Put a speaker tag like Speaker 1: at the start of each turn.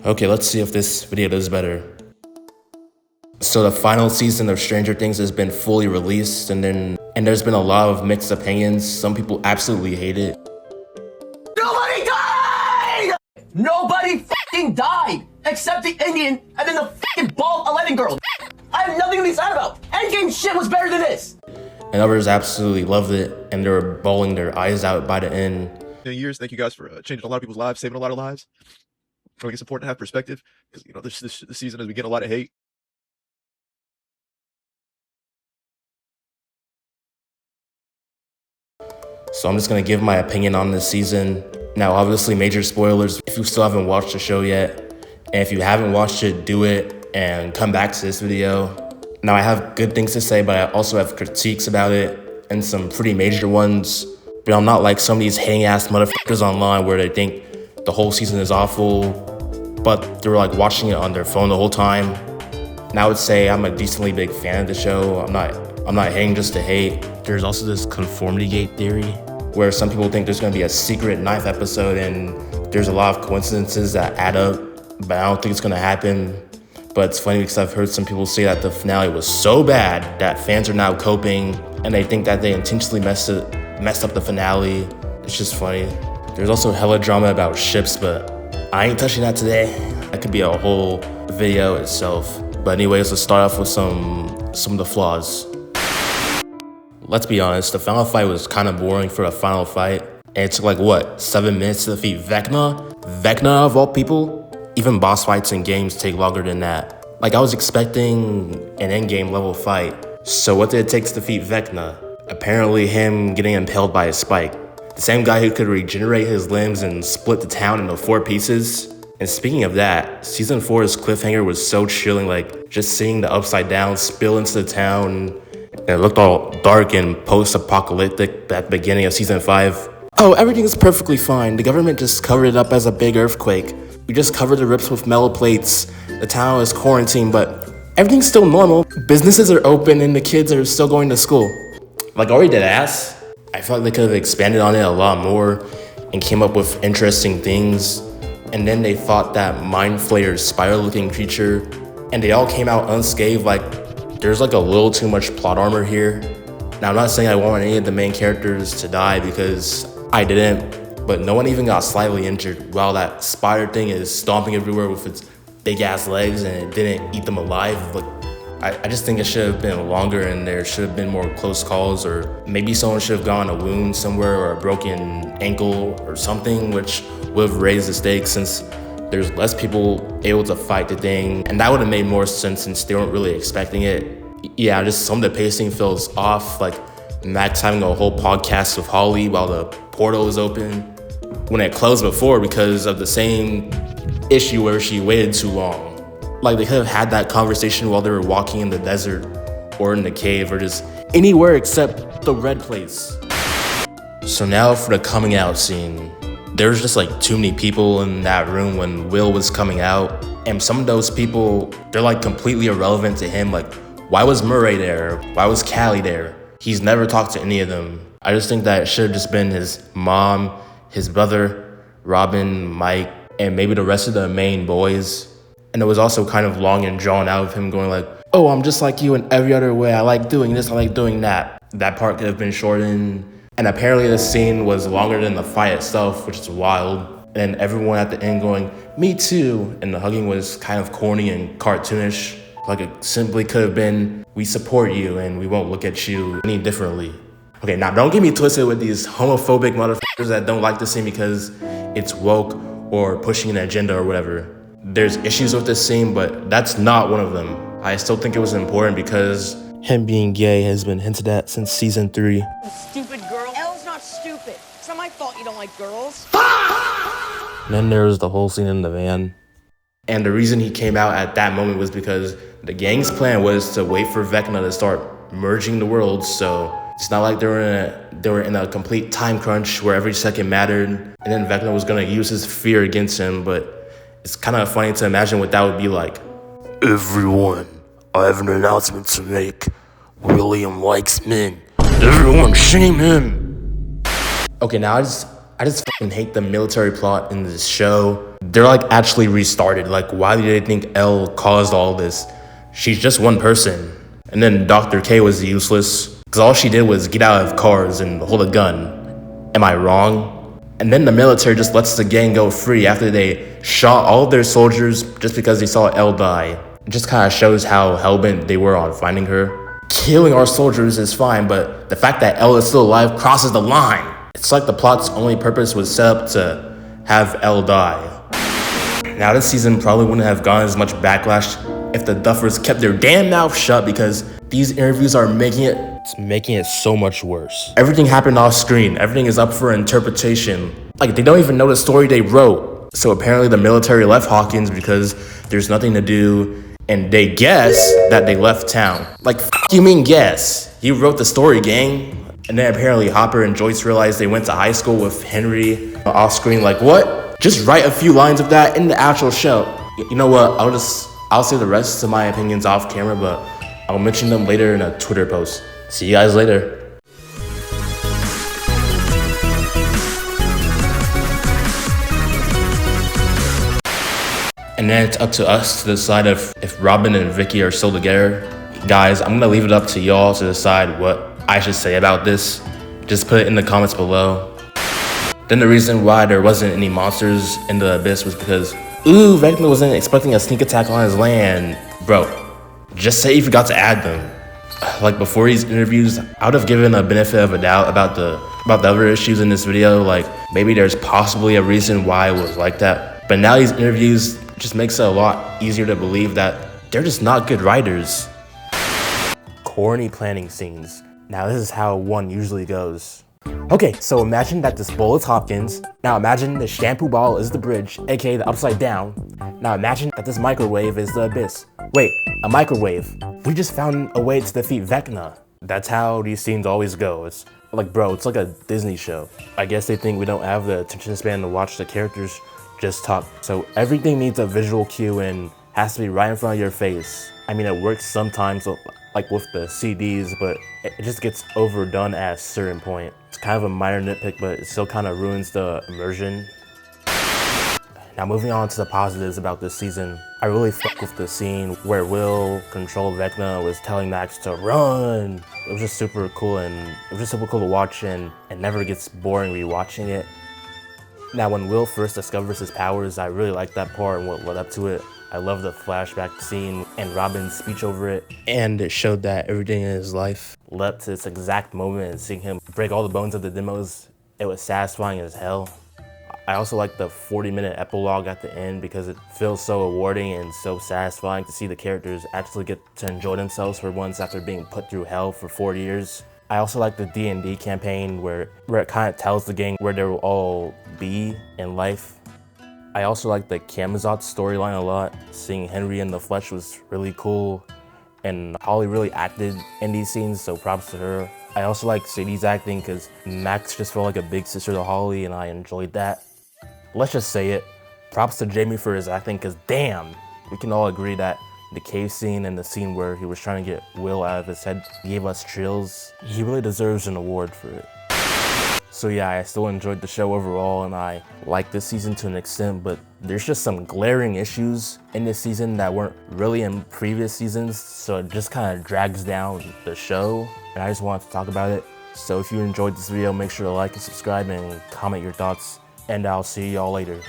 Speaker 1: Okay, let's see if this video does better. So the final season of Stranger Things has been fully released, and there's been a lot of mixed opinions. Some people absolutely hate it.
Speaker 2: Nobody died! Nobody fucking died! Except the Indian and then the fucking bald 11 girl. I have nothing to be sad about. Endgame shit was better than this.
Speaker 1: And others absolutely loved it, and they were bawling their eyes out by the end.
Speaker 3: Years, thank you guys for changing a lot of people's lives, saving a lot of lives. I think it's important to have perspective because this season is we get a lot of hate.
Speaker 1: So I'm just gonna give my opinion on this season. Now, obviously, major spoilers if you still haven't watched the show yet. And if you haven't watched it, do it and come back to this video. Now, I have good things to say, but I also have critiques about it and some pretty major ones. But I'm not like some of these hating-ass motherfuckers online where they think the whole season is awful, but they're like watching it on their phone the whole time. And I would say I'm a decently big fan of the show. I'm not hating just to hate. There's also this conformity gate theory where some people think there's gonna be a secret 9th episode, and there's a lot of coincidences that add up, but I don't think it's gonna happen. But it's funny because I've heard some people say that the finale was so bad that fans are now coping, and they think that they intentionally messed up the finale. It's just funny. There's also hella drama about ships, but I ain't touching that today. That could be a whole video itself. But anyways, let's start off with some of the flaws. Let's be honest, the final fight was kind of boring for a final fight. And it took like, what, 7 minutes to defeat Vecna? Vecna of all people? Even boss fights in games take longer than that. Like, I was expecting an endgame level fight. So what did it take to defeat Vecna? Apparently him getting impaled by a spike. The same guy who could regenerate his limbs and split the town into 4 pieces. And speaking of that, season 4's cliffhanger was so chilling, like just seeing the upside down spill into the town. And it looked all dark and post-apocalyptic at the beginning of season 5. Oh, everything's perfectly fine. The government just covered it up as a big earthquake. We just covered the rips with metal plates. The town is quarantined, but everything's still normal. Businesses are open and the kids are still going to school. Like, already did ass. I felt like they could have expanded on it a lot more and came up with interesting things. And then they fought that Mind Flayer spider-looking creature, and they all came out unscathed. Like, there's like a little too much plot armor here. Now, I'm not saying I want any of the main characters to die because I didn't, but no one even got slightly injured while that spider thing is stomping everywhere with its big ass legs and it didn't eat them alive. Like, I just think it should have been longer and there should have been more close calls, or maybe someone should have gotten a wound somewhere or a broken ankle or something, which would have raised the stakes since there's less people able to fight the thing. And that would have made more sense since they weren't really expecting it. Yeah, just some of the pacing feels off, like Max having a whole podcast with Holly while the portal is open when it closed before because of the same issue where she waited too long. Like, they could have had that conversation while they were walking in the desert or in the cave or just anywhere except the red place. So now for the coming out scene. There's just like too many people in that room when Will was coming out. And some of those people, they're like completely irrelevant to him. Like, why was Murray there? Why was Callie there? He's never talked to any of them. I just think that it should have just been his mom, his brother, Robin, Mike, and maybe the rest of the main boys. And it was also kind of long and drawn out of him going like, oh, I'm just like you in every other way. I like doing this, I like doing that. That part could have been shortened. And apparently the scene was longer than the fight itself, which is wild. And everyone at the end going, me too. And the hugging was kind of corny and cartoonish. Like, it simply could have been, we support you and we won't look at you any differently. Okay, now don't get me twisted with these homophobic motherfuckers that don't like the scene because it's woke or pushing an agenda or whatever. There's issues with this scene, but that's not one of them. I still think it was important because him being gay has been hinted at since season 3.
Speaker 4: Stupid girl. Elle's not stupid. It's not my fault you don't like girls.
Speaker 1: And then there was the whole scene in the van. And the reason he came out at that moment was because the gang's plan was to wait for Vecna to start merging the worlds. So it's not like they were in a complete time crunch where every second mattered. And then Vecna was gonna use his fear against him, but it's kind of funny to imagine what that would be like. Everyone, I have an announcement to make. William likes men. Everyone shame him. Okay, now I just fucking hate the military plot in this show. They're like actually restarted. Like, why do they think Elle caused all this? She's just one person. And then Dr. K was useless because all she did was get out of cars and hold a gun. Am I wrong? And then the military just lets the gang go free after they shot all of their soldiers just because they saw Elle die. It just kind of shows how hellbent they were on finding her. Killing our soldiers is fine, but the fact that Elle is still alive crosses the line. It's like the plot's only purpose was set up to have Elle die. Now this season probably wouldn't have gotten as much backlash if the Duffers kept their damn mouth shut, because these interviews are making it so much worse. Everything happened off screen. Everything is up for interpretation. Like, they don't even know the story they wrote. So apparently the military left Hawkins because there's nothing to do, and they guess that they left town. Like, you mean guess? You wrote the story, gang. And then apparently Hopper and Joyce realized they went to high school with Henry off screen. Like, what? Just write a few lines of that in the actual show. You know what? I'll say the rest of my opinions off camera, but I'll mention them later in a Twitter post. See you guys later. And then it's up to us to decide if Robin and Vicky are still together. Guys, I'm gonna leave it up to y'all to decide what I should say about this. Just put it in the comments below. Then the reason why there wasn't any monsters in the abyss was because, Vecna wasn't expecting a sneak attack on his land. Bro, just say you forgot to add them. Like, before these interviews, I would have given a benefit of a doubt about the other issues in this video. Like, maybe there's possibly a reason why it was like that. But now these interviews just makes it a lot easier to believe that they're just not good writers. Corny planning scenes. Now this is how one usually goes. Okay, so imagine that this bowl is Hopkins. Now imagine the shampoo ball is the bridge, aka the upside down. Now imagine that this microwave is the abyss. Wait, a microwave. We just found a way to defeat Vecna. That's how these scenes always go. It's like, bro, it's like a Disney show. I guess they think we don't have the attention span to watch the characters just talk. So everything needs a visual cue and has to be right in front of your face. I mean, it works sometimes, like with the CDs, but it just gets overdone at a certain point. It's kind of a minor nitpick, but it still kind of ruins the immersion. Now moving on to the positives about this season, I really fuck with the scene where Will, control Vecna, was telling Max to run. It was just super cool, and it was just super cool to watch, and it never gets boring rewatching it. Now when Will first discovers his powers, I really liked that part and what led up to it. I love the flashback scene and Robin's speech over it, and it showed that everything in his life led up to this exact moment, and seeing him break all the bones of the demos, it was satisfying as hell. I also like the 40-minute epilogue at the end because it feels so rewarding and so satisfying to see the characters actually get to enjoy themselves for once after being put through hell for 4 years. I also like the D&D campaign where it kind of tells the gang where they will all be in life. I also like the Camazotz storyline a lot. Seeing Henry in the flesh was really cool, and Holly really acted in these scenes, so props to her. I also like Sadie's acting because Max just felt like a big sister to Holly, and I enjoyed that. Let's just say it, props to Jamie for his acting, because damn, we can all agree that the cave scene and the scene where he was trying to get Will out of his head gave us chills. He really deserves an award for it. So yeah, I still enjoyed the show overall, and I like this season to an extent, but there's just some glaring issues in this season that weren't really in previous seasons, so it just kind of drags down the show, and I just wanted to talk about it. So if you enjoyed this video, make sure to like and subscribe and comment your thoughts, and I'll see y'all later.